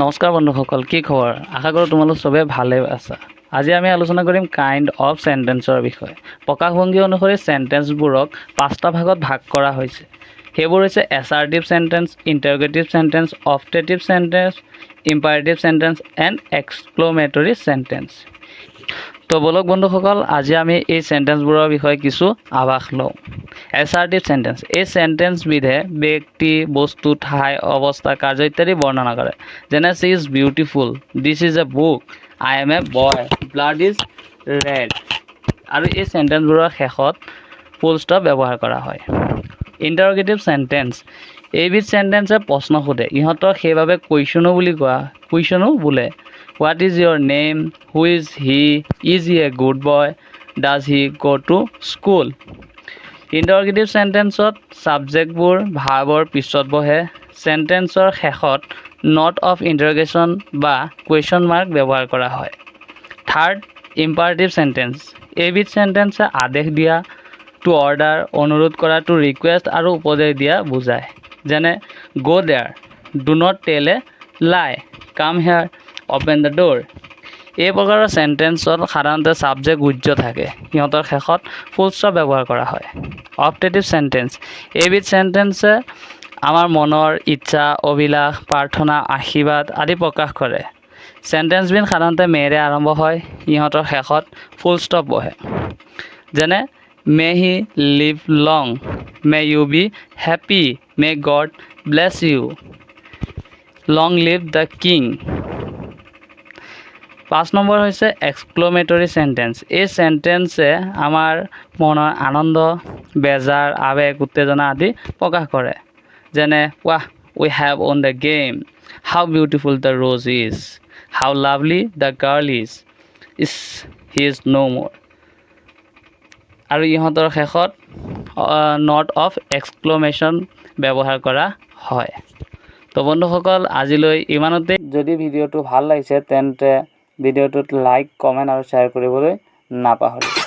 নমস্কাৰ বন্ধুসকল, কি খবৰ? আশা কৰোঁ তোমালোক চবে ভালে আছা। আজি আমি আলোচনা কৰিম কাইণ্ড অফ চেণ্টেন্সৰ বিষয়ে। প্ৰকাশভংগি অনুসৰি চেণ্টেন্সবোৰক 5টা ভাগত ভাগ কৰা হৈছে। সেইবোৰ হৈছে assertive sentence, interrogative sentence, optative sentence, imperative sentence and exclamatory sentence. তো বলক বন্ধুসকল, আজি আমি এই চেণ্টেন্সবোৰৰ বিষয়ে কিছু আভাস লওঁ। এছাৰ্টিভ চেণ্টেন্স, এই চেণ্টেন্সবিধে ব্যক্তি, বস্তু, ঠাই, অৱস্থা, কাৰ্য ইত্যাদি বৰ্ণনা কৰে। যেনে C is beautiful, this is a book, I M A boy, blood is red. আৰু এই চেণ্টেন্সবোৰৰ শেষত ফুল ষ্টপ ব্যৱহাৰ কৰা হয়। ইণ্টাৰগেটিভ চেণ্টেন্স, এইবিধ চেণ্টেন্সে প্ৰশ্ন সোধে, ইহঁতক সেইবাবে কুৱেশ্যনো বোলে। What is your name, who is he, is he a good boy, does he go' to school. Interrogative চেণ্টেন্সত ছাবজেক্টবোৰ ভাৰ্বৰ পিছত বহে। চেণ্টেন্সৰ শেষত নট অফ ইণ্টাৰগেশ্যন বা কুৱেশ্যন মাৰ্ক ব্যৱহাৰ কৰা হয়। থাৰ্ড, ইম্পাৰেটিভ চেণ্টেন্স, এইবিধ চেণ্টেন্সে আদেশ দিয়া, টু অৰ্ডাৰ, অনুৰোধ কৰা, টু ৰিকুৱেষ্ট আৰু উপদেশ দিয়া বুজায়। যেনে গ' দেয়াৰ, ডু নট টেল এ লাই, কাম হেয়াৰ, অপেন দ্য ড'ৰ। এই প্ৰকাৰৰ চেণ্টেন্সত সাধাৰণতে ছাবজেক্ট গুজ্য থাকে। সিহঁতৰ শেষত ফুল ষ্টপ ব্যৱহাৰ কৰা হয়। অপটেটিভ চেণ্টেন্স, এইবিধ চেণ্টেন্সে আমাৰ মনৰ ইচ্ছা, অভিলাষ, প্ৰাৰ্থনা, আশীৰ্বাদ আদি প্ৰকাশ কৰে। চেণ্টেন্সবিধ সাধাৰণতে মেৰে আৰম্ভ হয়। ইহঁতৰ শেষত ফুল ষ্টপ বহে। যেনে may he live long, may you be happy, may God bless you, long live the king. 5 number হৈছে এক্সক্লেমেটৰী চেণ্টেন্স। এই চেণ্টেন্সে আমাৰ মনৰ আনন্দ, বেজাৰ, আৱেগ, উত্তেজনা আদি প্ৰকাশ কৰে। যেনে wow, we have won the game, how beautiful the rose is, how lovely the girl is he is no' more. আৰু ইহঁতৰ শেষত নট অফ এক্সক্লেমেশ্যন ব্যৱহাৰ কৰা হয়। তো বন্ধুসকল, আজিলৈ ইমানতে। যদি ভিডিঅ'টো ভাল লাগিছে তেন্তে ভিডিঅ'টোত লাইক, কমেণ্ট আৰু শ্বেয়াৰ কৰিবলৈ নাপাহৰিব।